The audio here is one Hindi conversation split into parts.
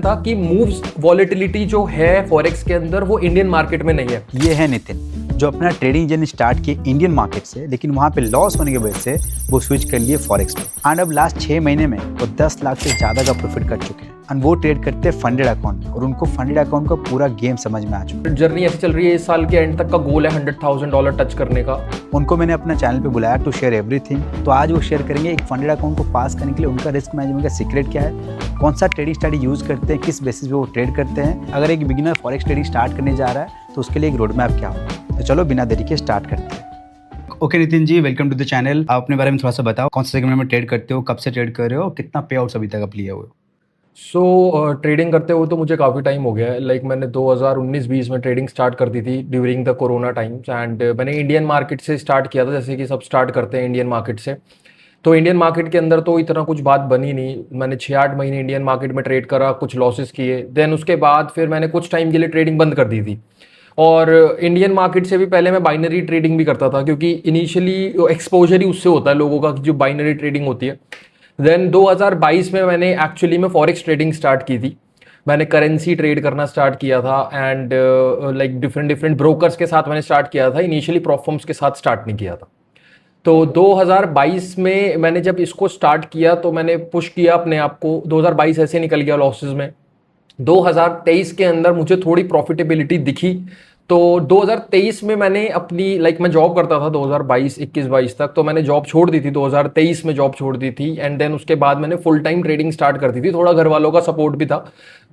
था कि मूव्स वॉलेटिलिटी जो है फॉरेक्स के अंदर वो इंडियन मार्केट में नहीं है। ये है नितिन, जो अपना ट्रेडिंग जर्नी स्टार्ट किए इंडियन मार्केट से, लेकिन वहाँ पे लॉस होने की वजह से वो स्विच कर लिए फॉरेक्स में। एंड अब लास्ट 6 महीने में वो 10 लाख से ज़्यादा का प्रॉफिट कर चुके हैं। एंड वो ट्रेड करते हैं फंडेड अकाउंट में, और उनको फंडेड अकाउंट का पूरा गेम समझ में आ चुका है। जर्नी ऐसी चल रही है, इस साल के एंड तक का गोल है $100,000 टच करने का। उनको मैंने अपना चैनल पे बुलाया टू शेयर एवरीथिंग। तो आज वो शेयर करेंगे एक फंडेड अकाउंट को पास करने के लिए उनका रिस्क मैनेजमेंट का सीक्रेट क्या है, कौन सा ट्रेडिंग स्ट्रैटेजी यूज़ करते हैं, किस बेसिस पे वो ट्रेड करते हैं। अगर एक बिगिनर फॉरेक्स ट्रेडिंग स्टार्ट करने जा रहा है तो उसके लिए एक रोड मैप क्या होगा। तो चलो बिना देरी के स्टार्ट करते हैं। Okay Nitin ji, welcome to the channel. आप अपने बारे में थोड़ा सा बताओ, कौन से सेगमेंट में ट्रेड करते हो, कब से ट्रेड कर रहे हो, कितना पे आउट्स अभी तक आप लिए हुए हो। ट्रेडिंग करते हुए तो मुझे काफ़ी टाइम हो गया है। मैंने 2019-20 में ट्रेडिंग स्टार्ट कर दी थी during the corona times. And मैंने इंडियन मार्केट से स्टार्ट किया था, जैसे कि सब स्टार्ट करते हैं इंडियन मार्केट से। तो इंडियन मार्केट के अंदर तो इतना कुछ बात बनी नहीं। मैंने 6-8 महीने इंडियन मार्केट में ट्रेड करा, कुछ लॉसेस किए। देन उसके बाद फिर मैंने कुछ टाइम के लिए ट्रेडिंग बंद कर दी थी। और इंडियन मार्केट से भी पहले मैं बाइनरी ट्रेडिंग भी करता था, क्योंकि इनिशियली एक्सपोजर ही उससे होता है लोगों का, जो बाइनरी ट्रेडिंग होती है। देन 2022 में मैंने एक्चुअली में फॉरेक्स ट्रेडिंग स्टार्ट की थी। मैंने करेंसी ट्रेड करना स्टार्ट किया था। एंड डिफरेंट डिफरेंट ब्रोकर्स के साथ मैंने स्टार्ट किया था, इनिशियली प्रॉफर्म्स के साथ स्टार्ट नहीं किया था। तो 2022 में मैंने जब इसको स्टार्ट किया तो मैंने पुश किया अपने आप को। 2022 ऐसे निकल गया लॉसेस में। 2023 के अंदर मुझे थोड़ी प्रॉफिटेबिलिटी दिखी। तो 2023 में मैंने अपनी मैं जॉब करता था 2022 21-22 तक। तो मैंने जॉब छोड़ दी थी, 2023 में जॉब छोड़ दी थी। एंड देन उसके बाद मैंने फुल टाइम ट्रेडिंग स्टार्ट कर दी थी। थोड़ा घर वालों का सपोर्ट भी था,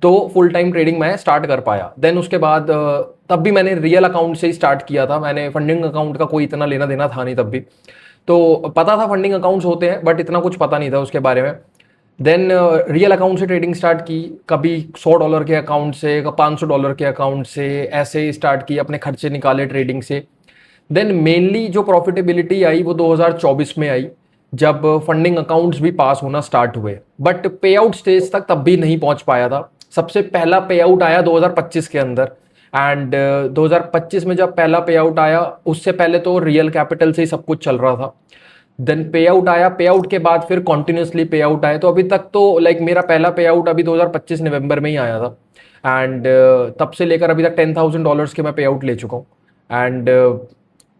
तो फुल टाइम ट्रेडिंग मैं स्टार्ट कर पाया। देन उसके बाद तब भी मैंने रियल अकाउंट से ही स्टार्ट किया था। मैंने फंडिंग अकाउंट का कोई इतना लेना देना था नहीं तब भी। तो पता था फंडिंग अकाउंट्स होते हैं, बट इतना कुछ पता नहीं था उसके बारे में। देन रियल अकाउंट से ट्रेडिंग स्टार्ट की, कभी $100 के अकाउंट से, कभी $500 के अकाउंट से, ऐसे स्टार्ट की, अपने खर्चे निकाले ट्रेडिंग से। देन मेनली जो प्रॉफिटेबिलिटी आई वो 2024 में आई, जब फंडिंग अकाउंट्स भी पास होना स्टार्ट हुए। बट पे आउट स्टेज तक तब भी नहीं पहुंच पाया था। सबसे पहला पे आउट आया 2025 के अंदर। एंड 2025 में जब पहला पे आउट आया, उससे पहले तो रियल कैपिटल से ही सब कुछ चल रहा था। देन पे आउट आया, पे आउट के बाद फिर कॉन्टिन्यूसली पे आउट आए। तो अभी तक तो मेरा पहला पे आउट अभी 2025 नवंबर में ही आया था। एंड तब से लेकर अभी तक $10,000 के मैं पे आउट ले चुका हूँ। एंड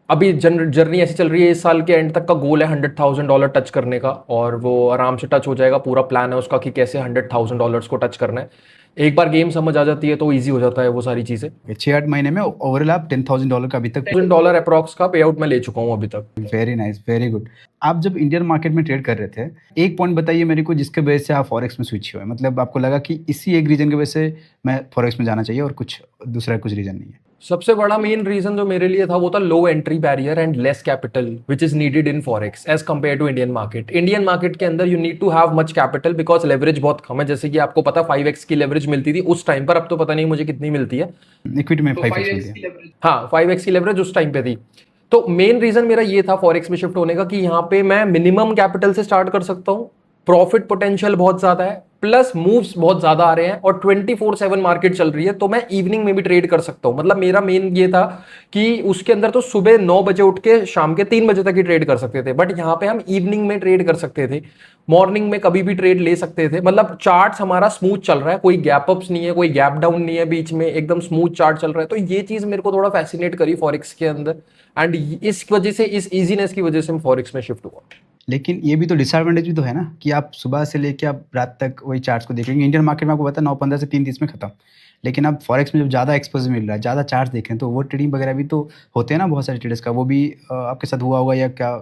अभी जर्नी ऐसी चल रही है, इस साल के एंड तक का गोल है $100,000 टच करने का, और वो आराम से टच हो जाएगा। पूरा प्लान है उसका कि कैसे $100,000 को टच करना है। एक बार गेम समझ आ जाती है तो ईजी हो जाता है वो सारी चीज़ें। 6-8 महीने में ओवरऑल आप $10,000 का अभी तक $10,000 अप्रॉक्स का पे आउट मैं ले चुका हूँ अभी तक। Very nice, very good. आप जब इंडियन मार्केट में ट्रेड कर रहे थे, एक पॉइंट बताइए मेरे को जिसके वजह से आप फॉरेक्स में स्विच हुए। मतलब आपको लगा कि इसी एक रीजन की वजह से मैं फॉरेक्स में जाना चाहिए और कुछ दूसरा कुछ रीजन नहीं है। सबसे बड़ा मेन रीजन जो मेरे लिए था वो था low entry barrier and less capital which is needed in forex as compare to Indian market. Indian market के अंदर you need to have much capital because leverage बहुत कम है। जैसे कि आपको पता 5x की लेवरेज मिलती थी उस टाइम पर, अब तो पता नहीं मुझे कितनी मिलती है। इक्विटी में 5x मिलती है। हाँ, 5x की लेवरेज उस टाइम पे थी। तो मेन रीजन मेरा ये था फॉरेक्स में शिफ्ट होने का कि यहाँ पे मैं मिनिमम कैपिटल से स्टार्ट कर सकता हूँ, प्रॉफिट पोटेंशियल बहुत ज्यादा है, प्लस मूव्स बहुत ज्यादा आ रहे हैं, और 24/7 मार्केट चल रही है। तो मैं इवनिंग में भी ट्रेड कर सकता हूं। मतलब मेरा मेन ये था कि उसके अंदर तो सुबह 9 बजे उठ के शाम के 3 बजे तक ही ट्रेड कर सकते थे, बट यहाँ पे हम इवनिंग में ट्रेड कर सकते थे, मॉर्निंग में कभी भी ट्रेड ले सकते थे। मतलब चार्ट हमारा स्मूथ चल रहा है, कोई गैप अप्स नहीं है, कोई गैप डाउन नहीं है बीच में, एकदम स्मूथ चार्ट चल रहा है। तो ये चीज मेरे को थोड़ा फैसिनेट करी फॉरेक्स के अंदर, एंड इस वजह से, इस इजीनेस की वजह से मैं फॉरेक्स में शिफ्ट हुआ। लेकिन ये भी तो डिसएडवांटेज भी तो है ना कि आप सुबह से लेके आप रात तक वही चार्ट्स को देखेंगे। इंडियन मार्केट में आपको पता है 9:15 से 3:30 में खत्म। लेकिन आप फॉरेक्स में जब ज़्यादा एक्सपोजर मिल रहा है, ज़्यादा चार्ट्स देख रहे हैं, तो वो ट्रेडिंग वगैरह भी तो होते हैं ना बहुत सारे ट्रेडर्स का। वो भी आपके साथ हुआ होगा या क्या?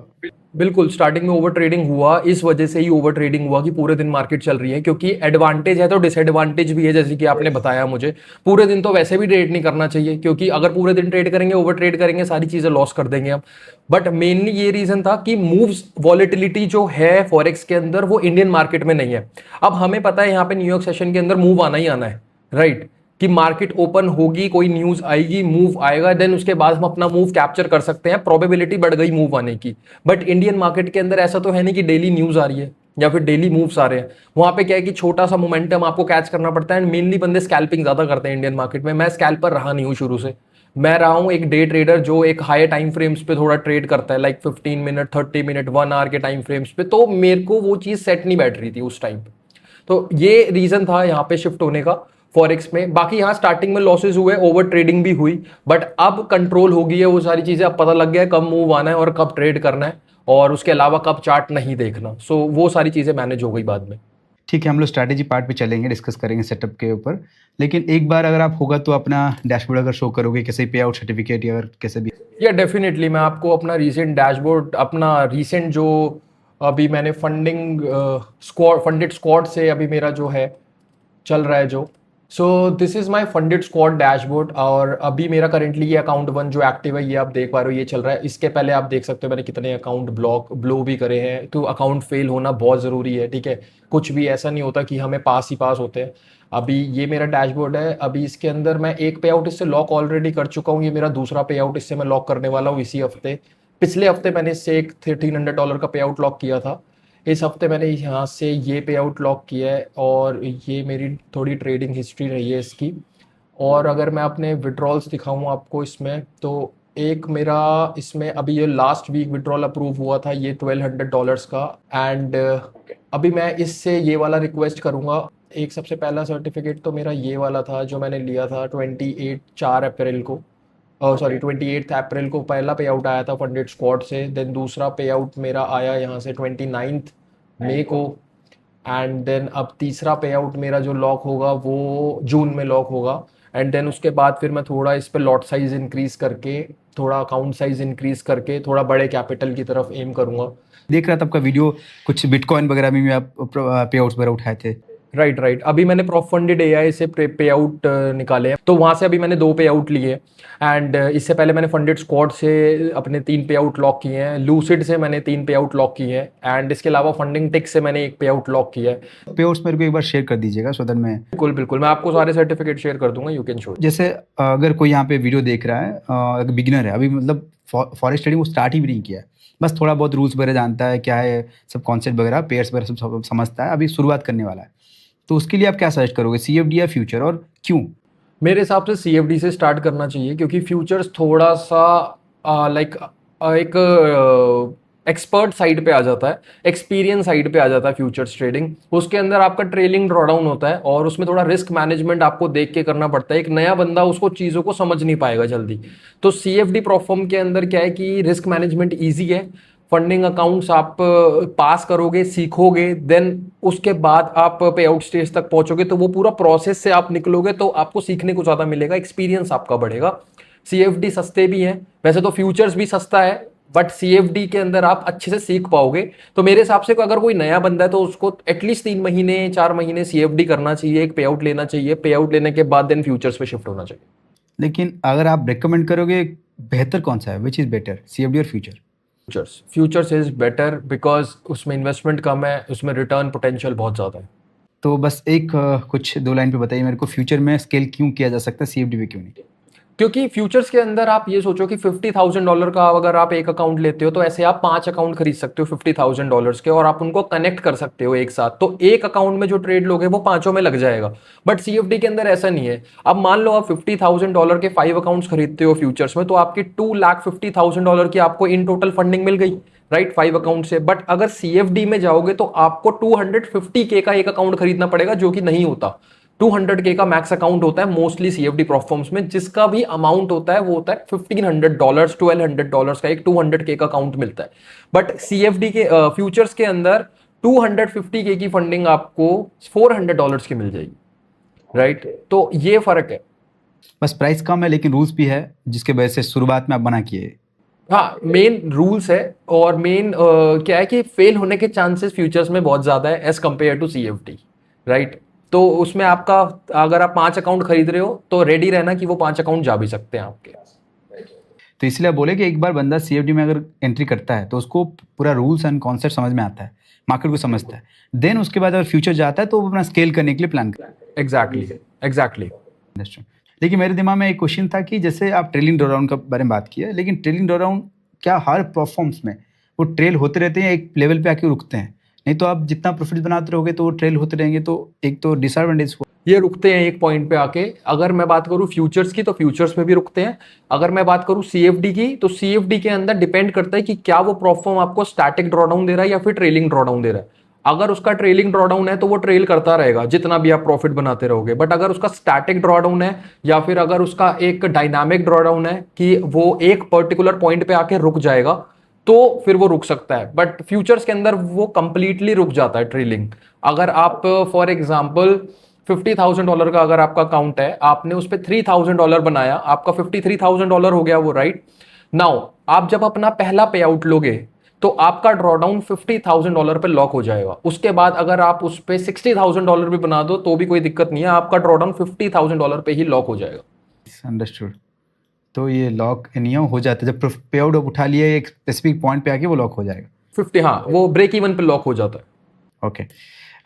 बिल्कुल, स्टार्टिंग में ओवर ट्रेडिंग हुआ। इस वजह से ही ओवर ट्रेडिंग हुआ कि पूरे दिन मार्केट चल रही है, क्योंकि एडवांटेज है तो डिसएडवांटेज भी है। जैसे कि आपने बताया मुझे, पूरे दिन तो वैसे भी ट्रेड नहीं करना चाहिए, क्योंकि अगर पूरे दिन ट्रेड करेंगे, ओवर ट्रेड करेंगे, सारी चीजें लॉस कर देंगे हम। बट मेनली ये रीजन था कि मूव्स वॉलेटिलिटी जो है फॉरेक्स के अंदर वो इंडियन मार्केट में नहीं है। अब हमें पता है यहाँ पे न्यूयॉर्क सेशन के अंदर मूव आना ही आना है, राइट? कि मार्केट ओपन होगी, कोई न्यूज आएगी, मूव आएगा, देन उसके बाद हम अपना मूव कैप्चर कर सकते हैं, प्रोबेबिलिटी बढ़ गई मूव आने की। बट इंडियन मार्केट के अंदर ऐसा तो है नहीं कि डेली न्यूज आ रही है या फिर डेली मूव्स आ रहे हैं। वहां पे क्या है कि छोटा सा मोमेंटम आपको कैच करना पड़ता है, एंड मेनली बंदे स्कैल्पिंग ज्यादा करते हैं इंडियन मार्केट में। मैं स्कैल्पर रहा नहीं हूँ शुरू से। मैं रहा हूँ एक डे ट्रेडर जो एक हाई टाइम फ्रेम्स पे थोड़ा ट्रेड करता है, 15 मिनट, 30 मिनट, 1 आवर के टाइम फ्रेम्स पे। तो मेरे को वो चीज सेट नहीं बैठ रही थी उस टाइम पे। तो ये रीज़न था यहाँ पे शिफ्ट होने का फॉरेक्स में। बाकी यहाँ स्टार्टिंग में लॉसेज हुए, ओवर ट्रेडिंग भी हुई, बट अब कंट्रोल हो गई है वो सारी चीज़ें। अब पता लग गया है कब मूव आना है और कब ट्रेड करना है, और उसके अलावा कब चार्ट नहीं देखना। सो वो सारी चीज़ें मैनेज हो गई बाद में। ठीक है, हम लोग स्ट्रैटेजी पार्ट पे चलेंगे, डिस्कस करेंगे सेटअप के ऊपर। लेकिन एक बार अगर आप होगा तो अपना डैशबोर्ड अगर शो करोगे, कैसे पे आउट सर्टिफिकेट या कैसे भी। या डेफिनेटली मैं आपको अपना रीसेंट डैशबोर्ड, अपना रीसेंट जो अभी मैंने फंडेड स्क्वाड से अभी मेरा जो है चल रहा है जो, so this is my funded squad dashboard. और अभी मेरा करेंटली ये अकाउंट 1 जो एक्टिव है, ये आप देख पा रहे हो, ये चल रहा है। इसके पहले आप देख सकते हो मैंने कितने अकाउंट ब्लो भी करे हैं। तो अकाउंट फेल होना बहुत ज़रूरी है, ठीक है। कुछ भी ऐसा नहीं होता कि हमें पास ही पास होते हैं। अभी ये मेरा डैशबोर्ड है। अभी इसके अंदर मैं एक पे आउट इससे लॉक ऑलरेडी कर चुका हूँ, ये मेरा दूसरा पे आउट इससे मैं लॉक करने वाला हूँ इसी हफ्ते। पिछले हफ्ते मैंने इससे एक $1300 का पे आउट लॉक किया था। इस हफ्ते मैंने यहाँ से ये पे आउट लॉक किया है, और ये मेरी थोड़ी ट्रेडिंग हिस्ट्री रही है इसकी। और अगर मैं अपने विड्रॉल्स दिखाऊँ आपको इसमें, तो एक मेरा इसमें अभी ये लास्ट वीक विड्रॉल अप्रूव हुआ था, ये $1200 का। एंड अभी मैं इससे ये वाला रिक्वेस्ट करूँगा। एक सबसे पहला सर्टिफिकेट तो मेरा ये वाला था जो मैंने लिया था 4 अप्रैल को, 28 अप्रैल को पहला पे आउट आया था फंडेड स्क्वाड से। देन दूसरा पे आउट मेरा आया यहाँ से 29 मई को। एंड देन अब तीसरा पे आउट मेरा जो लॉक होगा वो जून में लॉक होगा। एंड देन उसके बाद फिर मैं थोड़ा इस पे लॉट साइज इंक्रीज करके, थोड़ा अकाउंट साइज इंक्रीज करके, थोड़ा बड़े कैपिटल की तरफ एम करूंगा। देख रहा था आपका वीडियो, कुछ बिटकॉइन वगैरह में भी आप पे आउट्स वगैरह उठाए थे। राइट। अभी मैंने प्रॉप फंडेड एआई से पे आउट निकाले हैं, तो वहाँ से अभी मैंने 2 पे आउट लिए। एंड इससे पहले मैंने फंडेड स्क्वाड से अपने 3 पे आउट लॉक किए हैं, लूसिड से मैंने 3 पे आउट लॉक किए हैं, एंड इसके अलावा फंडिंग टिक से मैंने 1 पे आउट लॉक किया है। पे आउट्स मेरे को एक बार शेयर कर दीजिएगा सो दैट मैं। बिल्कुल मैं आपको सारे सर्टिफिकेट शेयर कर दूंगा, यू कैन शो। जैसे अगर कोई यहाँ पे वीडियो देख रहा है, अगर बिगिनर है, अभी मतलब फॉरेक्स ट्रेडिंग वो स्टार्ट ही भी नहीं किया है, बस थोड़ा बहुत रूल्स वगैरह जानता है, क्या है सब कॉन्सेप्ट वगैरह, पेयर्स वगैरह सब समझता है, अभी शुरुआत करने वाला है, तो उसके लिए आप क्या सजेस्ट करोगे, सीएफडी या फ्यूचर, और क्यों? मेरे हिसाब से सीएफडी से स्टार्ट करना चाहिए, क्योंकि फ्यूचर्स थोड़ा सा लाइक एक एक्सपर्ट साइड पे आ जाता है, एक्सपीरियंस साइड पे आ जाता है फ्यूचर्स ट्रेडिंग। उसके अंदर आपका ट्रेलिंग ड्रॉडाउन होता है, और उसमें थोड़ा रिस्क मैनेजमेंट आपको देख के करना पड़ता है। एक नया बंदा उसको चीज़ों को समझ नहीं पाएगा जल्दी। तो सीएफडी प्रोफॉर्म के अंदर क्या है कि रिस्क मैनेजमेंट ईजी है, फंडिंग अकाउंट्स आप पास करोगे, सीखोगे, देन उसके बाद आप पे आउट स्टेज तक पहुंचोगे, तो वो पूरा प्रोसेस से आप निकलोगे, तो आपको सीखने को ज़्यादा मिलेगा, एक्सपीरियंस आपका बढ़ेगा। सीएफडी सस्ते भी हैं, वैसे तो फ्यूचर्स भी सस्ता है, बट सीएफडी के अंदर आप अच्छे से सीख पाओगे। तो मेरे हिसाब से अगर कोई नया बंदा है तो उसको एटलीस्ट 3 महीने 4 महीने सीएफडी करना चाहिए, एक पे आउट लेना चाहिए, पे आउट लेने के बाद देन फ्यूचर्स पे शिफ्ट होना चाहिए। लेकिन अगर आप रिकमेंड करोगे, बेहतर कौन सा है, विच इज़ बेटर, सीएफडी और future? Futures is better because उसमें इन्वेस्टमेंट कम है, उसमें रिटर्न पोटेंशियल बहुत ज़्यादा है। तो बस एक कुछ 2 लाइन पे बताइए मेरे को, फ्यूचर में स्केल क्यों किया जा सकता है, सीएफडी में क्यों नहीं? क्योंकि फ्यूचर्स के अंदर आप ये सोचो कि $50,000 का अगर आप एक अकाउंट लेते हो, तो ऐसे आप 5 अकाउंट खरीद सकते हो $50,000 के, और आप उनको कनेक्ट कर सकते हो एक साथ। तो एक अकाउंट में जो ट्रेड लोगे वो 5 में लग जाएगा। बट सीएफडी के अंदर ऐसा नहीं है। अब मान लो आप $50,000 के 5 अकाउंट्स खरीदते हो फ्यूचर्स में, तो आपकी $2,50,000 की आपको इन टोटल फंडिंग मिल गई, राइट, 5 अकाउंट से। बट अगर सीएफडी में जाओगे तो आपको 250K का एक अकाउंट खरीदना पड़ेगा, जो कि नहीं होता। 200K का मैक्स अकाउंट होता है मोस्टली सीएफडी प्लेटफॉर्म्स में, जिसका भी अमाउंट होता है वो होता है $1,500 $1,200 का एक 200K का अकाउंट मिलता है। बट सीएफडी के फ्यूचर्स के अंदर 250K की फंडिंग आपको $400 की मिल जाएगी, राइट। तो ये फर्क है। बस प्राइस कम है लेकिन रूल्स भी है, जिसके वजह से शुरुआत में आप बना किए। हाँ, मेन रूल्स है, और मेन क्या है कि फेल होने के चांसेस फ्यूचर्स में बहुत ज्यादा है as compare to CFD, right. तो उसमें आपका अगर आप 5 अकाउंट खरीद रहे हो तो रेडी रहना कि वो 5 अकाउंट जा भी सकते हैं आपके। तो इसलिए आप बोले कि एक बार बंदा सीएफडी में अगर एंट्री करता है तो उसको पूरा रूल्स एंड कॉन्सेप्ट समझ में आता है, मार्केट को समझता है, देन उसके बाद अगर फ्यूचर जाता है तो वो अपना स्केल करने के लिए प्लान करता है। एग्जैक्टली। लेकिन मेरे दिमाग में एक क्वेश्चन था कि जैसे आप ट्रेलिंग ड्रॉडाउन का बारे में बात किया, लेकिन ट्रेलिंग ड्रॉडाउन क्या हर प्लेटफॉर्म्स में वो ट्रेल होते रहते हैं, एक लेवल पे आके रुकते हैं? नहीं तो आप जितना प्रॉफिट बनाते रहोगे तो वो ट्रेल होते रहेंगे, तो एक तो डिसएडवांटेज हुआ। ये रुकते हैं एक पॉइंट पे आके। अगर मैं बात करूं फ्यूचर्स की तो फ्यूचर्स में भी रुकते हैं। अगर मैं बात करूं सीएफडी की तो सीएफडी के अंदर डिपेंड करता है कि क्या वो प्लेटफॉर्म आपको स्टैटिक ड्रॉडाउन दे रहा है या फिर ट्रेलिंग ड्रॉडाउन दे रहा है। अगर उसका ट्रेलिंग ड्रॉडाउन है तो वो ट्रेल करता रहेगा जितना भी आप प्रॉफिट बनाते रहोगे। बट अगर उसका स्टैटिक ड्रॉडाउन है या फिर अगर उसका एक डायनामिक ड्रॉडाउन है कि वो एक पर्टिकुलर पॉइंट पे आके रुक जाएगा, तो फिर वो रुक सकता है। बट फ्यूचर्स के अंदर वो कंप्लीटली रुक जाता है ट्रेलिंग। अगर आप फॉर एग्जाम्पल $50,000 का अगर आपका अकाउंट है, आपने उस पर $3,000 बनाया, आपका $53,000 हो गया वो, राइट। नाउ आप जब अपना पहला पे आउट लोगे तो आपका ड्रॉडाउन $50,000 पे लॉक हो जाएगा। उसके बाद अगर आप उस पर $60,000 भी बना दो तो भी कोई दिक्कत नहीं है, आपका ड्रॉडाउन $50,000 पे ही लॉक हो जाएगा। अंडरस्टूड। तो ये लॉक नहीं हो जाता, जब पे आउट उठा लिए एक स्पेसिफिक पॉइंट पे आके वो लॉक हो जाएगा 50, हाँ, वो ब्रेक इवन पे लॉक हो जाता है। ओके।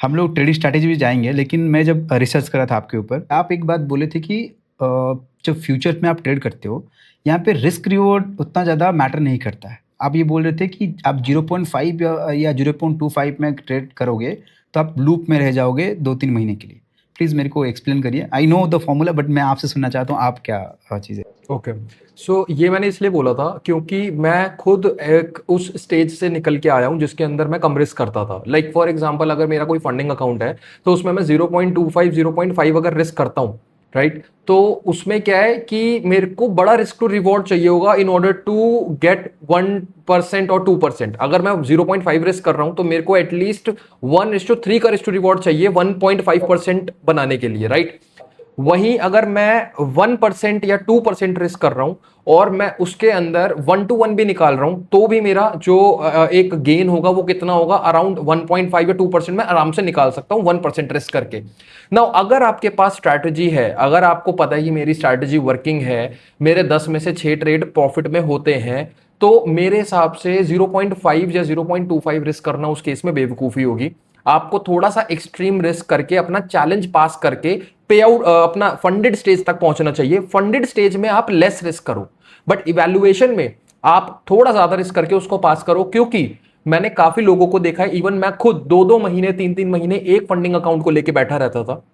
हम लोग ट्रेडिंग स्ट्रैटेजी भी जाएंगे, लेकिन मैं जब रिसर्च करा था आपके ऊपर, आप एक बात बोले थे कि जब फ्यूचर में आप ट्रेड करते हो, यहाँ पे रिस्क रिवॉर्ड उतना ज़्यादा मैटर नहीं करता है। आप ये बोल रहे थे कि आप 0.5 या 0.25 में ट्रेड करोगे तो आप लूप में रह जाओगे 2-3 महीने के लिए। प्लीज़ मेरे को एक्सप्लेन करिए। I know the formula, but मैं आपसे सुनना चाहता हूँ आप क्या चीज़ है। ओके, सो ये मैंने इसलिए बोला था क्योंकि मैं खुद एक उस स्टेज से निकल के आया हूँ जिसके अंदर मैं कम रिस्क करता था। लाइक फॉर एग्जांपल, अगर मेरा कोई फंडिंग अकाउंट है तो उसमें मैं 0.25 0.5 अगर रिस्क करता हूँ, राइट, तो उसमें क्या है कि मेरे को बड़ा रिस्क टू रिवॉर्ड चाहिए होगा इन ऑर्डर टू गेट 1% और 2%। अगर मैं 0.5 रिस्क कर रहा हूं तो मेरे को एटलीस्ट 1:3 का रिस्क टू रिवॉर्ड चाहिए 1.5% बनाने के लिए, राइट। वहीं अगर मैं 1% या 2% रिस्क कर रहा हूं और मैं उसके अंदर 1-to-1 भी निकाल रहा हूं तो भी मेरा जो एक गेन होगा वो कितना होगा, अराउंड 1.5 या 2% में आराम से निकाल सकता हूं 1% रिस्क करके। नाउ अगर आपके पास स्ट्रैटेजी है, अगर आपको पता है कि मेरी स्ट्रैटेजी वर्किंग है, मेरे 10 में से 6 ट्रेड प्रॉफिट में होते हैं, तो मेरे हिसाब से 0.5 या 0.25 रिस्क करना उस केस में बेवकूफी होगी। आपको थोड़ा सा एक्सट्रीम रिस्क करके अपना चैलेंज पास करके पे आउट अपना फंडेड स्टेज तक पहुंचना चाहिए। फंडेड स्टेज में आप लेस रिस्क करो, बट इवैल्यूएशन में आप थोड़ा ज्यादा रिस्क करके उसको पास करो। क्योंकि मैंने काफी लोगों को देखा है, इवन मैं खुद 2-2 महीने 3-3 महीने एक फंडिंग अकाउंट को लेके बैठा रहता था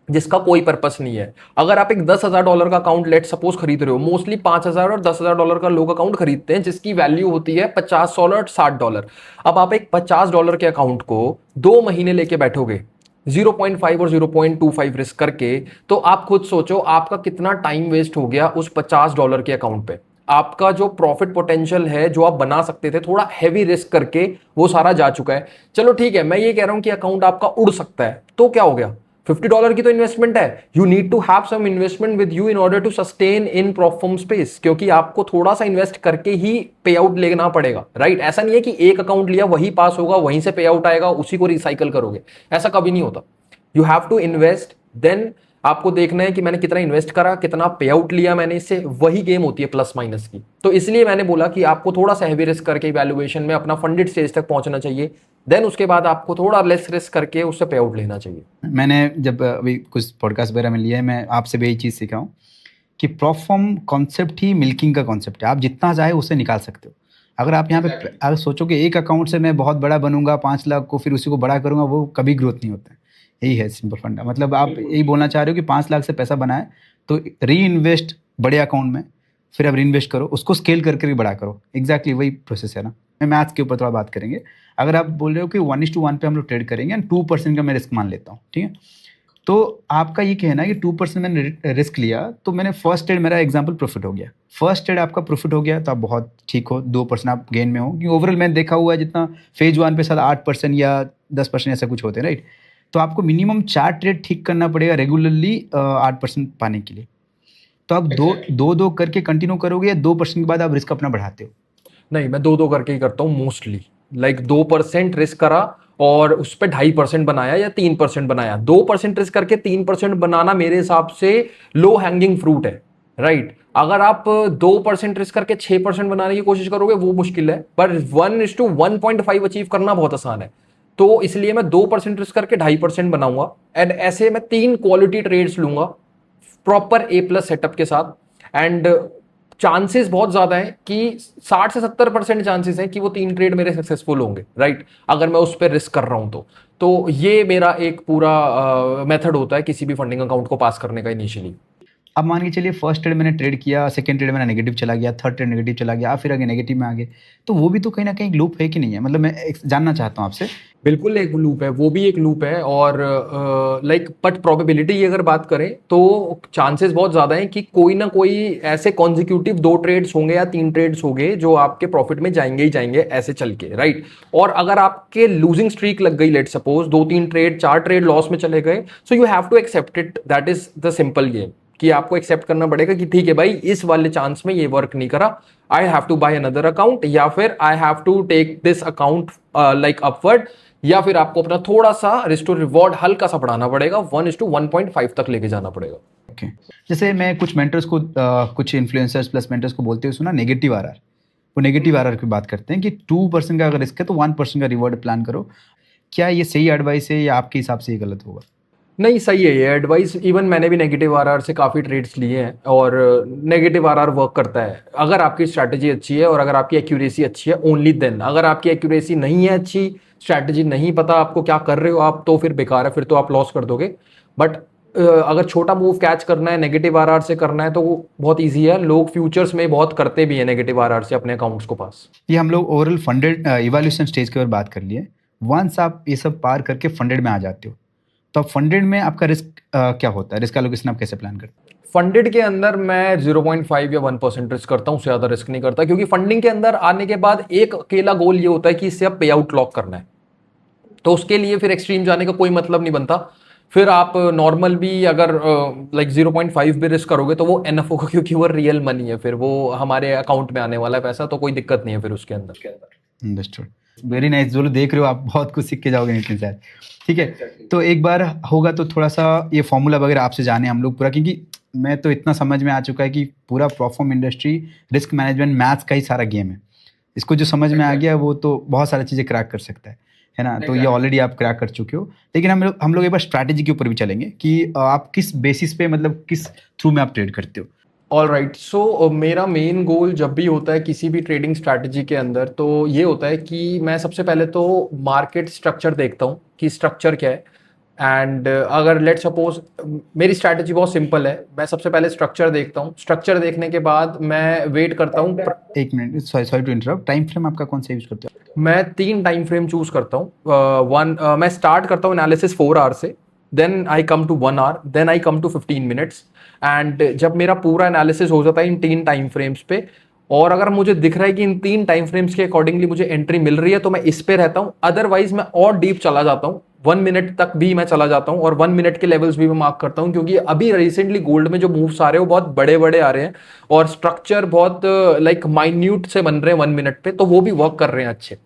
जिसका कोई पर्पस नहीं है। अगर आप एक $10,000 का अकाउंट लेट सपोज खरीद रहे हो, मोस्टली $5,000 और $10,000 का लोग अकाउंट खरीदते हैं जिसकी वैल्यू होती है $50 और $60। अब आप एक $50 के अकाउंट को 2 महीने लेके बैठोगे 0.5 और 0.25 रिस्क करके, तो आप खुद सोचो आपका कितना टाइम वेस्ट हो गया उस $50 के अकाउंट पे। आपका जो प्रॉफिट पोटेंशियल है जो आप बना सकते थे थोड़ा हैवी रिस्क करके, वो सारा जा चुका है। चलो ठीक है, मैं ये कह रहा हूं कि अकाउंट आपका उड़ सकता है, तो क्या हो गया, $50 की तो इन्वेस्टमेंट है। You need to have some investment with you in order to sustain in perform space, क्योंकि आपको थोड़ा सा इन्वेस्ट करके ही पे आउट लेना पड़ेगा, राइट। ऐसा नहीं है कि एक अकाउंट लिया वही पास होगा, वहीं से पे आउट आएगा, उसी को रिसाइकल करोगे, ऐसा कभी नहीं होता। You have to invest, then आपको देखना है कि मैंने कितना इन्वेस्ट करा, कितना पे आउट लिया मैंने इससे, वही गेम होती है प्लस माइनस की। तो इसलिए मैंने बोला कि आपको थोड़ा सा हैवी रिस्क करके इवैल्यूएशन में अपना फंडेड स्टेज तक पहुंचना चाहिए, देन उसके बाद आपको थोड़ा लेस रिस्क करके उससे पे आउट लेना चाहिए। मैंने जब अभी कुछ पॉडकास्ट वगैरह में लिया है, मैं आपसे भी यही चीज़ सीखा हूँ कि प्रॉफॉर्म कॉन्सेप्ट ही मिल्किंग का कॉन्सेप्ट है। आप जितना चाहे उससे निकाल सकते हो। अगर आप यहाँ पे अगर सोचो कि एक अकाउंट से मैं बहुत बड़ा बनूंगा 5 लाख को, फिर उसी को बड़ा करूंगा, वो कभी ग्रोथ नहीं होता है। यही है सिंपल फंडा। मतलब आप यही बोलना चाह रहे हो कि 5 लाख से पैसा बनाए तो री इन्वेस्ट बड़े अकाउंट में, फिर अब री इन्वेस्ट करो, उसको स्केल करके भी बड़ा करो। एग्जैक्टली वही प्रोसेस है ना। मैं मैथ्स के ऊपर थोड़ा बात करेंगे। अगर आप बोल रहे हो कि 1:1 पे हम लोग ट्रेड करेंगे एंड 2% का मैं रिस्क मान लेता हूँ, ठीक है, तो आपका ये कहना है कि 2% मैंने रिस्क लिया तो मैंने फर्स्ट ट्रेड, मेरा एग्जांपल प्रॉफिट हो गया, फर्स्ट ट्रेड आपका प्रॉफिट हो गया तो आप बहुत ठीक हो, 2% आप गेन में हो। क्योंकि ओवरऑल मैंने देखा हुआ है जितना फेज 1 पे शायद 8% या 10% ऐसा कुछ होते हैं, राइट। तो आपको मिनिमम 4 ट्रेड ठीक करना पड़ेगा रेगुलरली 8% पाने के लिए। तो आप दो करके कंटिन्यू करोगे या 2% के बाद आप रिस्क अपना बढ़ाते हो? नहीं, मैं 2-2 करके ही करता हूँ मोस्टली। लाइक 2% रिस्क करा और उस पर 2.5% बनाया या 3% बनाया। 2% रिस्क करके 3% बनाना मेरे हिसाब से लो हैंगिंग फ्रूट है, राइट। अगर आप 2% रिस्क करके 6% बनाने की कोशिश करोगे वो मुश्किल है, पर 1:1.5 अचीव करना बहुत आसान है। तो इसलिए मैं 2% रिस्क करके 2.5% बनाऊंगा एंड ऐसे मैं 3 क्वालिटी ट्रेड्स लूंगा प्रॉपर A+ सेटअप के साथ। एंड चांसेस बहुत ज्यादा है कि 60 से 70% चांसेस है कि वो 3 ट्रेड मेरे सक्सेसफुल होंगे, राइट, अगर मैं उस पर रिस्क कर रहा हूं तो ये मेरा एक पूरा मेथड होता है किसी भी फंडिंग अकाउंट को पास करने का इनिशियली। अब मान के चलिए फर्स्ट ट्रेड मैंने ट्रेड किया, सेकंड ट्रेड मेरा नेगेटिव चला गया, थर्ड ट्रेड नेगेटिव चला गया, फिर आगे नेगेटिव में आ गए, तो वो भी तो कहीं ना कहीं लूप है कि नहीं है? मतलब मैं जानना चाहता हूँ आपसे। बिल्कुल एक लूप है, वो भी एक लूप है। और लाइक बट प्रोबेबिलिटी की अगर बात करें तो चांसेस बहुत ज़्यादा हैं कि कोई ना कोई ऐसे कॉन्जिक्यूटिव 2 ट्रेड्स होंगे या 3 ट्रेड्स होंगे जो आपके प्रॉफिट में जाएंगे ही जाएंगे ऐसे चल के, राइट। और अगर आपके लूजिंग स्ट्रीक लग गई, let suppose 2 3 trade 4 trade loss में चले गए, so you have to accept it, that is the simple game. कि आपको एक्सेप्ट करना पड़ेगा कि ठीक है भाई, इस वाले चांस में ये वर्क नहीं करा, I have to buy another account, या फिर I have to take this account like upward, या फिर आपको अपना थोड़ा सा रिस्क टू रिवॉर्ड हल्का सा बढ़ाना पड़ेगा, 1:1.5 तक लेके जाना पड़ेगा। ओके जैसे मैं कुछ मेंटर्स को कुछ इन्फ्लुएंसर्स प्लस मेंटर्स को बोलते हुए सुना नेगेटिव आरआर, वो नेगेटिव आरआर की बात करते हैं कि 2% का अगर रिस्क है तो 1% का रिवॉर्ड प्लान करो। क्या ये सही एडवाइस है या आपके हिसाब से ये गलत होगा? नहीं, सही है ये एडवाइस। इवन मैंने भी नेगेटिव आरआर से काफ़ी ट्रेड्स लिए हैं, और नेगेटिव आरआर वर्क करता है अगर आपकी स्ट्रैटेजी अच्छी है और अगर आपकी एक्यूरेसी अच्छी है, ओनली देन। अगर आपकी एक्यूरेसी नहीं है अच्छी, स्ट्रैटेजी नहीं पता आपको क्या कर रहे हो आप, तो फिर बेकार है, फिर तो आप लॉस कर दोगे। बट अगर छोटा मूव कैच करना है, नेगेटिव आरआर से करना है, तो वो बहुत ईजी है। लोग फ्यूचर्स में बहुत करते भी हैं नेगेटिव आरआर से अपने अकाउंट्स को पास। ये हम लोग ओवरऑल फंडेड इवैल्यूएशन स्टेज की ओर बात कर लिए। वंस आप ये सब पार करके फंडेड में आ जाते हो, तो अब फंडेड में आपका रिस्क क्या होता है? रिस्क एलोकेशन आप कैसे प्लान करते हैं? फंडेड के अंदर मैं 0.5 या 1% रिस्क करता हूँ, उससे ज़्यादा रिस्क नहीं करता। क्योंकि फंडिंग के अंदर आने के बाद एक अकेला गोल ये होता है कि इससे अब पे आउट लॉक करना है, तो उसके लिए फिर एक्सट्रीम जाने का कोई मतलब नहीं बनता। फिर आप नॉर्मल भी अगर लाइक 0.5 भी रिस्क करोगे तो वो एनएफ होगा, क्योंकि वो रियल मनी है, फिर वो हमारे अकाउंट में आने वाला है पैसा, तो कोई दिक्कत नहीं है फिर उसके अंदर। Understood, very nice. जो लोग देख रहे हो आप बहुत कुछ सीख के जाओगे नितिन सर। ठीक है, तो एक बार होगा तो थोड़ा सा ये फॉर्मूला वगैरह आपसे जाने हम लोग पूरा, क्योंकि मैं तो इतना समझ में आ चुका है कि पूरा platform industry risk management maths का ही सारा गेम है। इसको जो समझ में आ गया वो तो बहुत सारी चीज़ें क्रैक कर सकता है ना? तो ये ऑलरेडी आप क्रैक कर चुके हो। लेकिन हम लोग एक बार स्ट्रैटेजी के ऊपर भी चलेंगे कि आप किस बेसिस पे, मतलब किस थ्रू में आप ट्रेड करते हो। ऑल राइट, सो मेरा मेन गोल जब भी होता है किसी भी ट्रेडिंग स्ट्रैटेजी के अंदर, तो ये होता है कि मैं सबसे पहले तो मार्केट स्ट्रक्चर देखता हूँ कि स्ट्रक्चर क्या है। एंड अगर लेट सपोज, मेरी स्ट्रैटेजी बहुत सिंपल है, मैं सबसे पहले स्ट्रक्चर देखता हूँ। स्ट्रक्चर देखने के बाद मैं वेट करता हूँ। एक मिनट, sorry to interrupt, time frame आपका कौन सा यूज करते हो? मैं 3 टाइम फ्रेम चूज करता हूँ। मैं स्टार्ट करता हूँ एनालिसिस 4 आवर से, then I come to 1 hour, then I come to 15 minutes. And जब मेरा पूरा एनालिसिस हो जाता है इन 3 टाइम फ्रेम्स पे, और अगर मुझे दिख रहा है कि इन 3 टाइम फ्रेम्स के अकॉर्डिंगली मुझे एंट्री मिल रही है, तो मैं इस पे रहता हूँ। अदरवाइज मैं और डीप चला जाता हूँ, 1 मिनट तक भी मैं चला जाता हूँ, और 1 मिनट के लेवल्स भी मैं मार्क करता हूँ। क्योंकि अभी रिसेंटली गोल्ड में जो मूव्स आ रहे हैं वो बहुत बड़े बड़े आ रहे हैं, और स्ट्रक्चर बहुत लाइक माइन्यूट से बन रहे हैं 1 मिनट पे, तो वो भी वर्क कर रहे हैं अच्छे।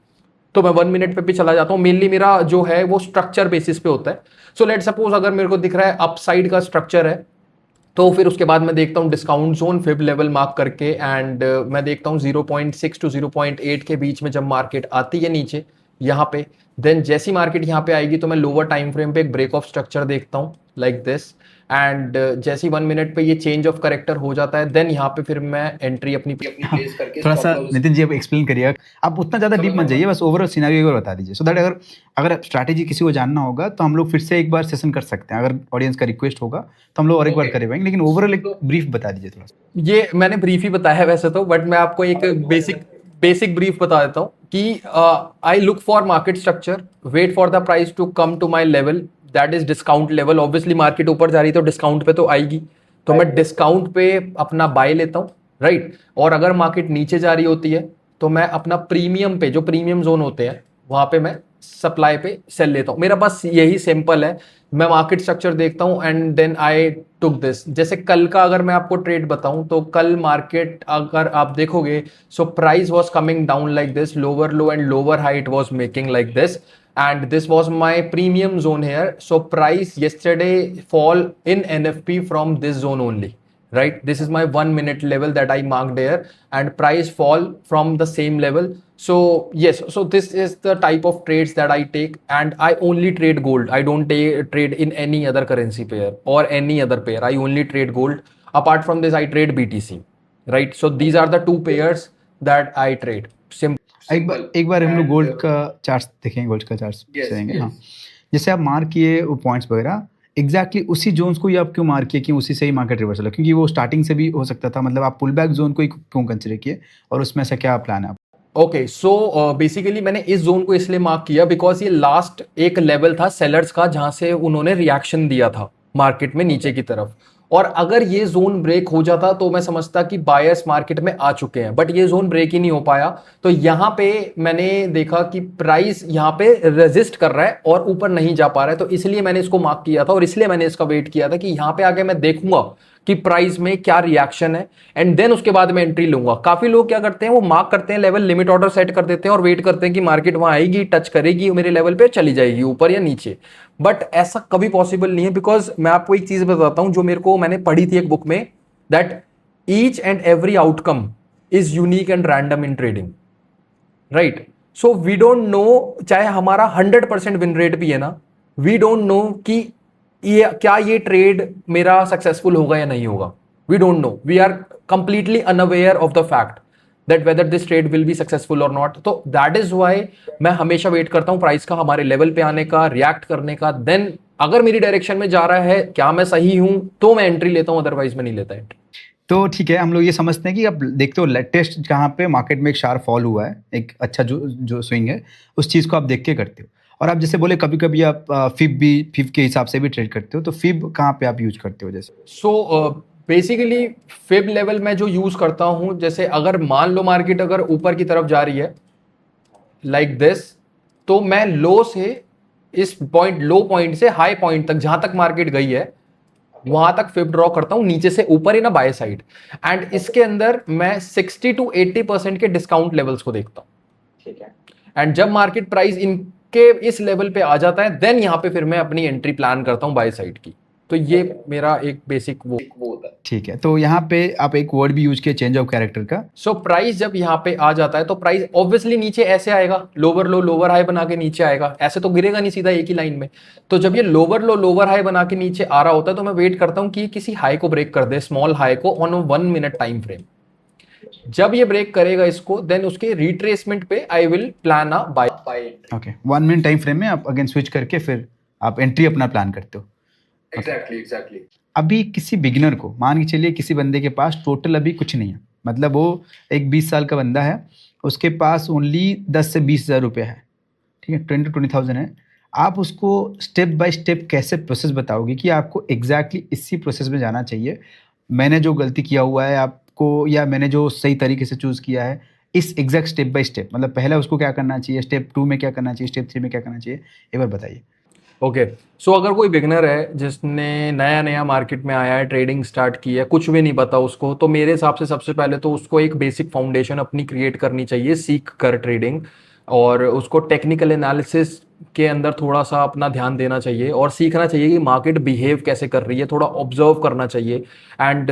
तो मैं 1 मिनट पे भी चला जाता हूँ। मेनली मेरा जो है वो स्ट्रक्चर बेसिस पे होता है। सो लेट सपोज अगर मेरे को दिख रहा है अपसाइड का स्ट्रक्चर है, तो फिर उसके बाद मैं देखता हूँ discount zone fib level mark करके, एंड मैं देखता हूँ 0.6 टू 0.8 के बीच में जब मार्केट आती है नीचे यहाँ पे, देन जैसी मार्केट यहाँ पे आएगी तो मैं लोअर टाइम फ्रेम पे एक ब्रेक ऑफ स्ट्रक्चर देखता हूँ लाइक दिस। एंड जैसी 1 मिनट पे ये चेंज ऑफ करेक्टर हो जाता है, देन यहाँ पे फिर मैं एंट्री अपनी प्लेस करके थोड़ा सा नितिन जी आप एक्सप्लेन करिए, आप उतना ज़्यादा डीप मत जाइए, बस ओवरऑल सिनेरियो एक बार बता दीजिए, सो दैट अगर स्ट्रैटेजी किसी को जानना होगा तो हम लोग फिर से एक बार सेशन कर सकते हैं। अगर ऑडियंस का रिक्वेस्ट होगा तो हम लोग और एक बार कर पाएंगे, लेकिन ओवरऑल एक ब्रीफ बता दीजिए थोड़ा सा। ये मैंने ब्रीफ ही बताया है वैसे तो, बट मैं आपको एक बेसिक ब्रीफ बता देता हूँ कि I look for market structure, wait for the price to come to my level, that is discount level. Obviously market ऊपर जा रही है तो डिस्काउंट पे तो आएगी, तो मैं डिस्काउंट पे अपना बाय लेता हूँ, राइट। और अगर मार्केट नीचे जा रही होती है तो मैं अपना प्रीमियम पे, जो प्रीमियम जोन होते हैं वहां पे मैं सप्लाई पे सेल लेता हूँ। मेरा बस यही सिंपल है, मैं मार्केट स्ट्रक्चर देखता हूँ and then I took this. जैसे कल का अगर मैं आपको ट्रेड बताऊं, तो कल मार्केट अगर आप देखोगे, so price was coming down like this, lower low and lower high it was making like this, and this was my premium zone here. So price yesterday fall in NFP from this zone only, right? This is my 1 minute level that I marked there, and price fall from the same level. So yes, so this is the type of trades that I take, and I only trade gold. I don't trade in any other currency pair or any other pair. I only trade gold. Apart from this, I trade BTC, right? So these are the 2 pairs that I trade. Simple. एक बार हम लोग गोल्ड का चार्ट देखेंगे, गोल्ड का चार्ट देखेंगे। हाँ, जैसे आप मार्क किए वो पॉइंट्स वगैरह, एग्जैक्टली उसी जोन्स को ही आप क्यों मार्क किए कि उसी से ही मार्केट रिवर्सल है? क्योंकि वो स्टार्टिंग से भी हो सकता था, मतलब आप पुल बैक जोन को ही क्यों कंसिडर किए और उसमें ऐसा क्या प्लान है आप? ओके, सो बेसिकली मैंने इस जोन को इसलिए मार्क किया बिकॉज ये लास्ट एक लेवल था सेलर्स का जहां से उन्होंने रिएक्शन दिया था मार्केट में नीचे की तरफ। और अगर ये जोन ब्रेक हो जाता तो मैं समझता कि बायर्स मार्केट में आ चुके हैं, बट ये जोन ब्रेक ही नहीं हो पाया। तो यहां पे मैंने देखा कि प्राइस यहां पे रेजिस्ट कर रहा है और ऊपर नहीं जा पा रहा है, तो इसलिए मैंने इसको मार्क किया था और इसलिए मैंने इसका वेट किया था कि यहां पे आके मैं देखूंगा कि प्राइस में क्या रिएक्शन है एंड देन उसके बाद मैं एंट्री लूंगा। काफी लोग क्या करते हैं, वो मार्क करते हैं लेवल, लिमिट ऑर्डर सेट कर देते हैं और वेट करते हैं कि मार्केट वहां आएगी, टच करेगी, मेरे लेवल पे चली जाएगी ऊपर या नीचे। बट ऐसा कभी पॉसिबल नहीं है, बिकॉज मैं आपको एक चीज बताता हूं जो मेरे को मैंने पढ़ी थी एक बुक में, that each and every outcome is unique and random in trading, right? So we don't know, चाहे हमारा 100% विन रेट भी है ना, वी डोंट नो कि ये ट्रेड मेरा सक्सेसफुल होगा या नहीं होगा। We don't know, we are completely unaware of the fact that whether this trade will be successful और नॉट। तो दैट इज वाई मैं हमेशा वेट करता हूं प्राइस का हमारे लेवल पे आने का, रिएक्ट करने का, देन अगर मेरी डायरेक्शन में जा रहा है, क्या मैं सही हूं, तो मैं एंट्री लेता हूं, अदरवाइज मैं नहीं लेता एंट्री। तो ठीक है, हम लोग ये समझते हैं कि अब देखते हो लेटेस्ट जहाँ पे मार्केट में एक शार्प फॉल हुआ है, एक अच्छा जो स्विंग है, उस चीज़ को आप देख के करते हो। और आप जैसे बोले कभी कभी आप फिब के हिसाब से भी ट्रेड करते हो, तो फिब कहाँ पे आप यूज करते हो जैसे? सो बेसिकली फिब लेवल में जो यूज करता हूं, जैसे अगर मान लो मार्केट अगर ऊपर की तरफ जा रही है लाइक दिस, तो मैं लो से इस पॉइंट, लो पॉइंट से हाई पॉइंट तक जहां तक मार्केट गई है वहां तक फिब ड्रॉ करता हूं, नीचे से ऊपर ही ना, बाय साइड। एंड इसके अंदर मैं 60 to 80% के डिस्काउंट लेवल्स को देखता हूं, ठीक है? एंड जब मार्केट प्राइस इनके इस लेवल पे आ जाता है, देन यहां पे फिर मैं अपनी एंट्री प्लान करता हूं बाय साइड की। तो ये मेरा एक बेसिक वो होता है। ठीक है, तो यहाँ पे आप एक वर्ड भी यूज किया, चेंज ऑफ कैरेक्टर का। सो प्राइस जब यहाँ पे आ जाता है तो प्राइस ऑब्वियसली नीचे ऐसे आएगा, लोअर लो लोअर हाई बना के नीचे आएगा, ऐसे तो गिरेगा नहीं सीधा एक ही लाइन में। तो जब ये लोअर लो लोअर हाई बना के नीचे आ रहा होता है तो मैं वेट करता हूं कि किसी हाई को ब्रेक कर दे, स्मॉल हाई को ऑन 1 मिनट टाइम फ्रेम। जब ये ब्रेक करेगा इसको, देन उसके रिट्रेसमेंट पे I will plan a buy. Okay, 1 minute time frame में आप अगेन स्विच करके फिर आप एंट्री अपना प्लान करते हो। एग्जैक्टली। अभी किसी बिगिनर को मान के चलिए, किसी बंदे के पास टोटल अभी कुछ नहीं है, मतलब वो एक 20 साल का बंदा है, उसके पास ओनली 10 से 20 हज़ार रुपये है, ठीक है, 20,000 है। आप उसको स्टेप बाय स्टेप कैसे प्रोसेस बताओगे कि आपको एग्जैक्टली इसी प्रोसेस में जाना चाहिए? मैंने जो गलती किया हुआ है आपको, या मैंने जो सही तरीके से चूज़ किया है, इस एग्जैक्ट स्टेप बाय स्टेप, मतलब पहले उसको क्या करना चाहिए, स्टेप 2 में क्या करना चाहिए, स्टेप 3 में क्या करना चाहिए, एक बार बताइए। ओके, सो अगर कोई बिगनर है जिसने नया नया मार्केट में आया है, ट्रेडिंग स्टार्ट की है, कुछ भी नहीं पता उसको, तो मेरे हिसाब से सबसे पहले तो उसको एक बेसिक फाउंडेशन अपनी क्रिएट करनी चाहिए, सीख कर ट्रेडिंग। और उसको टेक्निकल एनालिसिस के अंदर थोड़ा सा अपना ध्यान देना चाहिए और सीखना चाहिए कि मार्केट बिहेव कैसे कर रही है, थोड़ा ऑब्जर्व करना चाहिए। एंड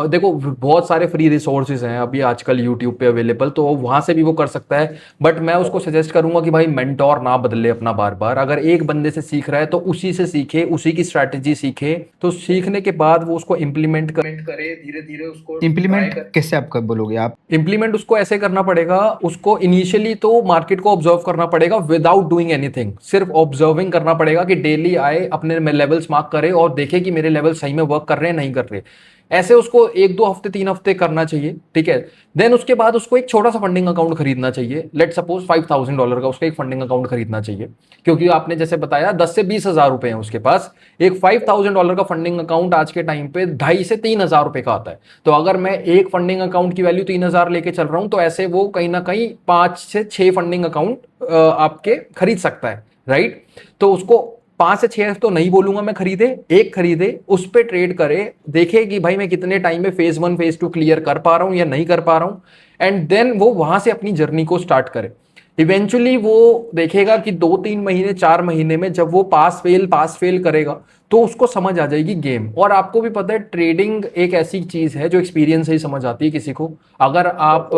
देखो बहुत सारे फ्री रिसोर्सेज हैं अभी आजकल यूट्यूब पे अवेलेबल, तो वहाँ से भी वो कर सकता है। बट मैं उसको सजेस्ट करूंगा कि भाई मेंटोर ना बदले अपना बार बार, अगर एक बंदे से सीख रहा है तो उसी से सीखे, उसी की स्ट्रैटेजी सीखे, तो सीखने के बाद वो उसको इम्प्लीमेंट करे धीरे धीरे। उसको इम्प्लीमेंट कैसे आप कब बोलोगे आप? इंप्लीमेंट उसको ऐसे करना पड़ेगा, उसको इनिशियली तो मार्केट को ऑब्जर्व करना पड़ेगा विदाउट डूइंग एनीथिंग, सिर्फ ऑब्जर्विंग करना पड़ेगा कि डेली आए, अपने लेवल्स मार्क करे और देखे कि मेरे लेवल सही में वर्क कर रहे हैं नहीं कर रहे। ऐसे उसको 1-2 हफ्ते 3 हफ्ते करना चाहिए, ठीक है? देन उसके बाद उसको एक छोटा सा फंडिंग अकाउंट खरीदना चाहिए, लेट सपोज $5,000 का उसका एक फंडिंग अकाउंट खरीदना चाहिए, क्योंकि आपने जैसे बताया 10 से 20 हज़ार रुपए हैं उसके पास। एक $5,000 का फंडिंग अकाउंट आज के टाइम पे 2,500 से 3,000 रुपए का आता है। तो अगर मैं एक फंडिंग अकाउंट की वैल्यू 3,000 लेके चल रहा हूं, तो ऐसे वो कहीं ना कहीं 5 से 6 फंडिंग अकाउंट आपके खरीद सकता है, राइट? तो उसको 5 से 6 तो नहीं बोलूंगा मैं खरीदे, एक खरीदे, उस पर ट्रेड करे, देखे कि भाई मैं कितने टाइम में फेज 1 फेज 2 क्लियर कर पा रहा हूं या नहीं कर पा रहा हूं। एंड देन वो वहां से अपनी जर्नी को स्टार्ट करे। इवेंचुअली वो देखेगा कि 2-3 महीने 4 महीने में जब वो पास फेल करेगा तो उसको समझ आ जाएगी गेम। और आपको भी पता है ट्रेडिंग एक ऐसी चीज है जो एक्सपीरियंस से ही समझ आती है किसी को। अगर आप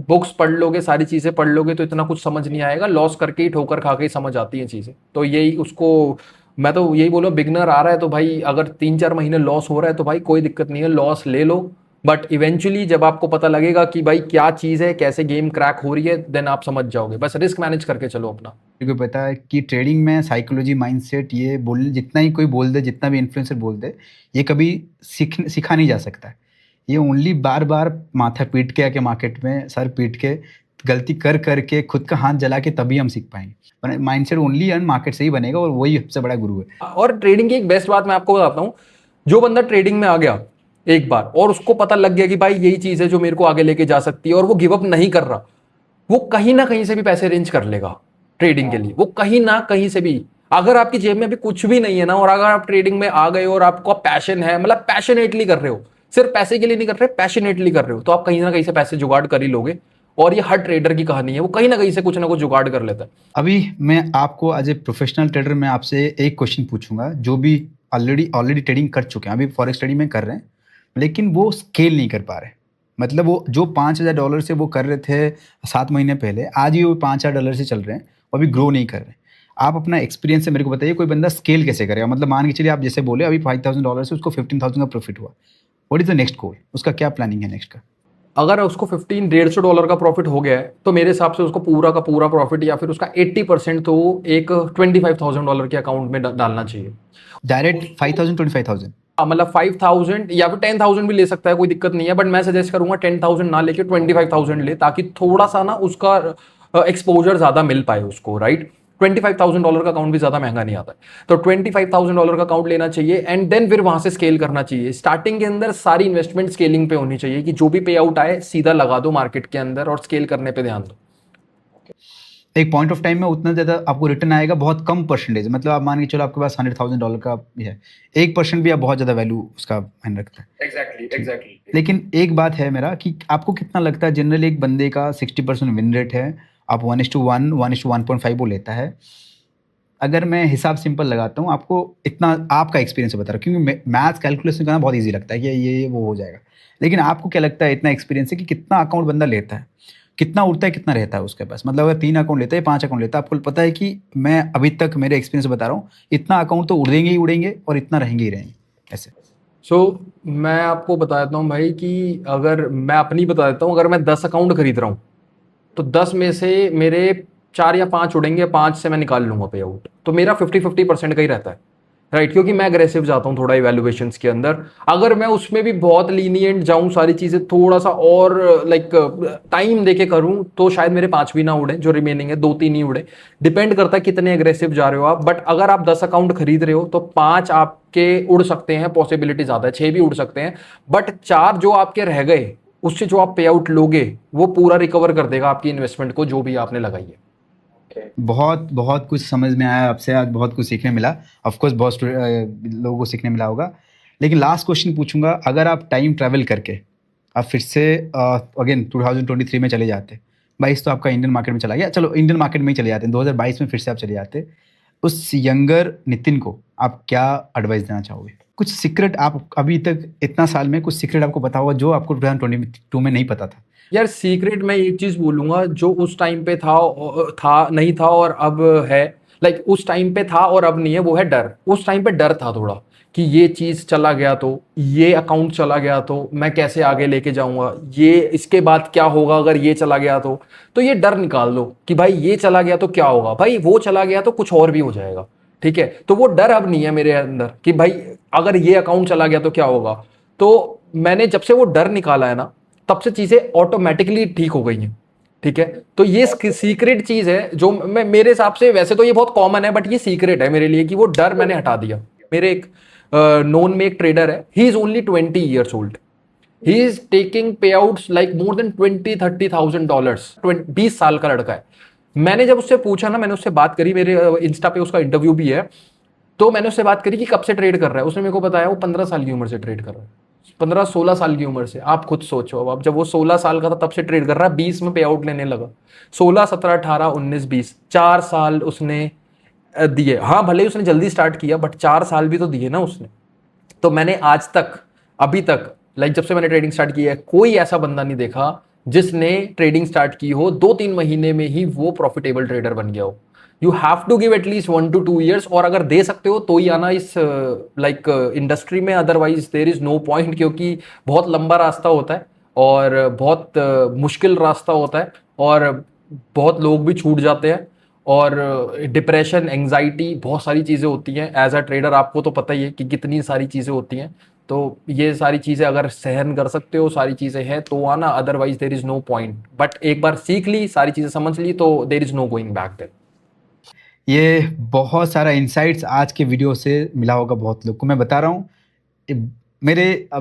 बुक्स पढ़ लोगे, सारी चीजें पढ़ लोगे, तो इतना कुछ समझ नहीं आएगा, लॉस करके ही, ठोकर खा के ही समझ आती है चीजें। तो यही उसको मैं तो यही बोलूँ, बिगनर आ रहा है तो भाई अगर 3-4 महीने लॉस हो रहा है तो भाई कोई दिक्कत नहीं है, लॉस ले लो, बट इवेंचुअली जब आपको पता लगेगा कि भाई क्या चीज़ है, कैसे गेम क्रैक हो रही है, देन आप समझ जाओगे। बस रिस्क मैनेज करके चलो अपना। क्योंकि पता है कि ट्रेडिंग में साइकोलॉजी, माइंडसेट, ये बोल जितना ही कोई बोल दे, जितना भी इन्फ्लुएंसर बोल दे, ये कभी सीखा नहीं जा सकता है। ये ओनली बार बार माथा पीट के आके मार्केट में सर पीट के गलती कर करके खुद का हाथ जला के तभी हम सीख पाएंगे। माइंडसेट ओनली अर्न मार्केट से ही बनेगा, और वही सबसे बड़ा गुरु है। और ट्रेडिंग की एक बेस्ट बात मैं आपको बताता हूँ, जो बंदा ट्रेडिंग में आ गया एक बार और उसको पता लग गया कि भाई यही चीज़ है जो मेरे को आगे लेके जा सकती है, और वो गिव अप नहीं कर रहा, वो कहीं ना कहीं से भी पैसे अरेंज कर लेगा ट्रेडिंग के लिए। वो कहीं ना कहीं से भी, अगर आपकी जेब में अभी कुछ भी नहीं है ना, और अगर आप ट्रेडिंग में आ गए और आपका पैशन है, मतलब पैशनेटली कर रहे हो, सिर्फ पैसे के लिए नहीं कर रहे, पैशनेटली कर रहे हो, तो आप कहीं ना कहीं से पैसे जुगाड़ कर ही लोगे। और ये हर ट्रेडर की कहानी है, वो कहीं ना कहीं से कुछ ना कुछ जुगाड़ कर लेता है। अभी मैं आपको एज ए प्रोफेशनल ट्रेडर मैं आपसे एक क्वेश्चन पूछूंगा, जो भी ऑलरेडी ट्रेडिंग कर चुके हैं, अभी फॉरेक्स ट्रेडिंग में कर रहे हैं, लेकिन वो स्केल नहीं कर पा रहे। मतलब वो जो $5,000 से वो कर रहे थे 7 महीने पहले, आज ही वो $5,000 से चल रहे हैं और अभी ग्रो नहीं कर रहे। आप अपना एक्सपीरियंस से मेरे को बताइए, कोई बंदा स्केल कैसे करेगा? मतलब मान के चलिए आप जैसे बोले अभी $5,000 से उसको 15,000 का प्रॉफिट हुआ, व्हाट इज द नेक्स्ट गोल? उसका क्या प्लानिंग है नेक्स्ट का? अगर उसको $1,500 का प्रॉफिट हो गया है, तो मेरे हिसाब से उसको पूरा का पूरा प्रॉफिट या फिर उसका 80% तो एक $25,000 के अकाउंट में डालना चाहिए। डायरेक्ट 5,000 25,000? मतलब 5,000 या फिर 10,000 भी ले सकता है, कोई दिक्कत नहीं है, बट मैं सजेस्ट करूंगा 10,000 ना लेके 25,000 ले, ताकि थोड़ा सा ना उसका एक्सपोजर ज्यादा मिल पाए उसको, राइट। $25,000 का अकाउंट भी ज्यादा महंगा नहीं आता है, तो $25,000 का अकाउंट लेना चाहिए, एंड देन फिर वहां से स्केल करना चाहिए। स्टार्टिंग के अंदर सारी इन्वेस्टमेंट स्केलिंग पे होनी चाहिए, कि जो भी पे आउट आए सीधा लगा दो मार्केट के अंदर और स्केल करने पे ध्यान दो। एक पॉइंट ऑफ टाइम में उतना ज़्यादा आपको रिटर्न आएगा, बहुत कम परसेंटेज। मतलब आप मान के चलो आपके पास $100,000 का है, 1% भी आप बहुत ज़्यादा वैल्यू उसका मायने रखता है। एग्जैक्टली। लेकिन एक बात है मेरा कि आपको कितना लगता है जनरली एक बंदे का 60% विन रेट है, आप 1:1 1:1.5 वो लेता है। अगर मैं हिसाब सिंपल लगाता हूँ, आपको इतना आपका एक्सपीरियंस बता रहा हूँ, क्योंकि मैथ्स कैलकुलेशन करना बहुत ईजी लगता है कि ये वो हो जाएगा। लेकिन आपको क्या लगता है, इतना एक्सपीरियंस है कि कितना अकाउंट बंदा लेता है, कितना उड़ता है, कितना रहता है उसके पास? मतलब अगर 3 अकाउंट लेता है, 5 अकाउंट लेता है, आपको पता है कि मैं अभी तक मेरे एक्सपीरियंस से बता रहा हूँ, इतना अकाउंट तो उड़ेंगे ही उड़ेंगे और इतना रहेंगे ही रहेंगे ऐसे। मैं आपको बता देता हूँ भाई, कि अगर मैं अपनी बता देता हूँ, अगर मैं 10 अकाउंट खरीद रहा हूँ, तो 10 में से मेरे 4 या 5 उड़ेंगे, 5 से मैं निकाल लूंगा पे आउट, तो मेरा 50-50% का ही रहता है, राइट। क्योंकि मैं अग्रेसिव जाता हूँ थोड़ा इवैल्यूएशंस के अंदर। अगर मैं उसमें भी बहुत लीनियंट जाऊँ, सारी चीज़ें थोड़ा सा और लाइक टाइम देके करूँ, तो शायद मेरे 5 भी ना उड़े, जो रिमेनिंग है 2-3 ही उड़े। डिपेंड करता है कितने अग्रेसिव जा रहे हो आप। बट अगर आप 10 अकाउंट खरीद रहे हो, तो 5 आपके उड़ सकते हैं, पॉसिबिलिटी ज़्यादा है, 6 भी उड़ सकते हैं। बट 4 जो आपके रह गए, उससे जो आप पे आउट लोगे, वो पूरा रिकवर कर देगा आपकी इन्वेस्टमेंट को, जो भी आपने लगाई है। बहुत बहुत कुछ समझ में आया आपसे आज, बहुत कुछ सीखने मिला। ऑफ कोर्स बहुत लोगों को सीखने मिला होगा। लेकिन लास्ट क्वेश्चन पूछूंगा, अगर आप टाइम ट्रैवल करके आप फिर से अगेन 2023 में चले जाते, 22 तो आपका इंडियन मार्केट में चला गया, चलो इंडियन मार्केट में ही चले जाते हैं, 2022 में फिर से आप चले जाते, उस यंगर नितिन को आप क्या एडवाइस देना चाहोगे? कुछ सीक्रेट, आप अभी तक इतना साल में कुछ सीक्रेट आपको पता होगा जो आपको 2022 में नहीं पता था? यार सीक्रेट मैं एक चीज बोलूंगा, जो उस टाइम पे था नहीं था और अब है, लाइक उस टाइम पे था और अब नहीं है, वो है डर। उस टाइम पे डर था थोड़ा, कि ये चीज चला गया तो, ये अकाउंट चला गया तो मैं कैसे आगे लेके जाऊंगा, ये इसके बाद क्या होगा अगर ये चला गया तो ये डर निकाल दो कि भाई ये चला गया तो क्या होगा, भाई वो चला गया तो कुछ और भी हो जाएगा, ठीक है। तो वो डर अब नहीं है मेरे अंदर कि भाई अगर ये अकाउंट चला गया तो क्या होगा। तो मैंने जब से वो डर निकाला है ना, तब से चीजें ऑटोमेटिकली ठीक हो गई हैं, ठीक है। तो ये सीक्रेट चीज है जो मैं, मेरे हिसाब से, वैसे तो ये बहुत कॉमन है, बट ये सीक्रेट है मेरे लिए कि वो डर मैंने हटा दिया। मेरे एक नोन में एक ट्रेडर है, he is only 20 years old, he is taking पे आउट्स लाइक मोर देन $20,000-30,000, 20 साल का लड़का है। मैंने जब उससे पूछा ना, मैंने उससे बात करी, मेरे इंस्टा पे उसका इंटरव्यू भी है, तो मैंने उससे बात करी कि कब से ट्रेड कर रहा है। उसने मेरे को बताया वो 15 साल की उम्र से ट्रेड कर रहा है, 15-16 साल की उम्र से। आप खुद सोचो, अब जब वो 16 साल का था तब से ट्रेड कर रहा है, 20 में पे आउट लेने लगा, 16 17 18 19 20, 4 साल उसने दिए। हाँ भले ही उसने जल्दी स्टार्ट किया, बट 4 साल भी तो दिए ना उसने। तो मैंने आज तक, अभी तक, लाइक जब से मैंने ट्रेडिंग स्टार्ट की है, कोई ऐसा बंदा नहीं देखा जिसने ट्रेडिंग स्टार्ट की हो 2-3 महीने में ही वो प्रॉफिटेबल ट्रेडर बन गया हो। You have to give at least 1 to 2 years, और अगर दे सकते हो तो ही आना इस लाइक इंडस्ट्री में, otherwise there is no point, क्योंकि बहुत लंबा रास्ता होता है और बहुत मुश्किल रास्ता होता है, और बहुत लोग भी छूट जाते हैं, और डिप्रेशन, एंजाइटी, बहुत सारी चीज़ें होती हैं एज अ ट्रेडर। आपको तो पता ही है कि कितनी सारी चीज़ें होती हैं। तो ये सारी चीज़ें अगर सहन कर सकते हो, सारी चीज़ें हैं तो आना, otherwise there is no point. But एक बार सीख ली, सारी चीज़ें समझ ली, तो there is no going back there. ये बहुत सारा इंसाइट्स आज के वीडियो से मिला होगा बहुत लोग को। मैं बता रहा हूँ,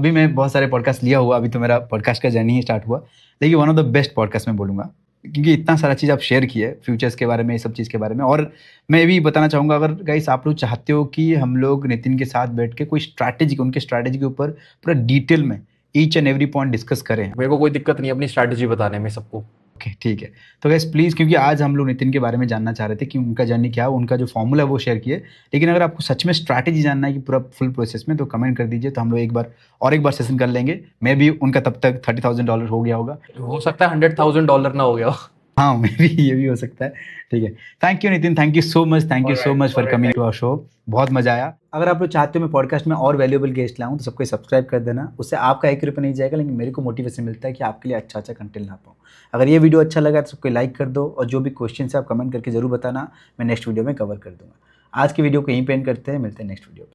मैं बहुत सारे पॉडकास्ट लिया हुआ, अभी तो मेरा पॉडकास्ट का जर्नी ही स्टार्ट हुआ, लेकिन one of the best podcast मैं बोलूँगा, क्योंकि इतना सारा चीज़ आप शेयर किए फ्यूचर्स के बारे में, ये सब चीज़ के बारे में। और मैं ये भी बताना चाहूँगा, अगर गाइस आप लोग चाहते हो कि हम लोग नितिन के साथ बैठ के कोई उनके स्ट्रैटेजी के ऊपर पूरा डिटेल में each and every point discuss करें, मेरे को कोई दिक्कत नहीं अपनी स्ट्रैटेजी बताने में सबको। ओके ठीक है। तो गैस प्लीज़, क्योंकि आज हम लोग नितिन के बारे में जानना चाह रहे थे कि उनका जर्नी क्या है, उनका जो फॉर्मूला है वो शेयर किए, लेकिन अगर आपको सच में स्ट्रैटेजी जानना है कि पूरा फुल प्रोसेस में, तो कमेंट कर दीजिए, तो हम लोग एक बार सेशन कर लेंगे। मे भी उनका तब तक $30,000 हो गया होगा, हो सकता है $100,000 ना हो गया हो। हाँ मे भी ये भी हो सकता है। ठीक है, thank you Nitin, thank you so much for coming to our show, बहुत मजा आया। अगर आप लोग चाहते हो मैं पॉडकास्ट में और वैल्यूएबल गेस्ट लाऊं, तो सबको सब्सक्राइब कर देना, उससे आपका ₹1 नहीं जाएगा, लेकिन मेरे को मोटिवेशन मिलता है कि आपके लिए अच्छा कंटेंट ला पाऊँ। अगर ये वीडियो अच्छा लगा तो सबको लाइक कर दो, और जो भी क्वेश्चन है आप कमेंट करके जरूर बताना, मैं नेक्स्ट वीडियो में कवर कर दूंगा। आज की वीडियो को यहीं पे एंड करते हैं, मिलते हैं नेक्स्ट वीडियो में।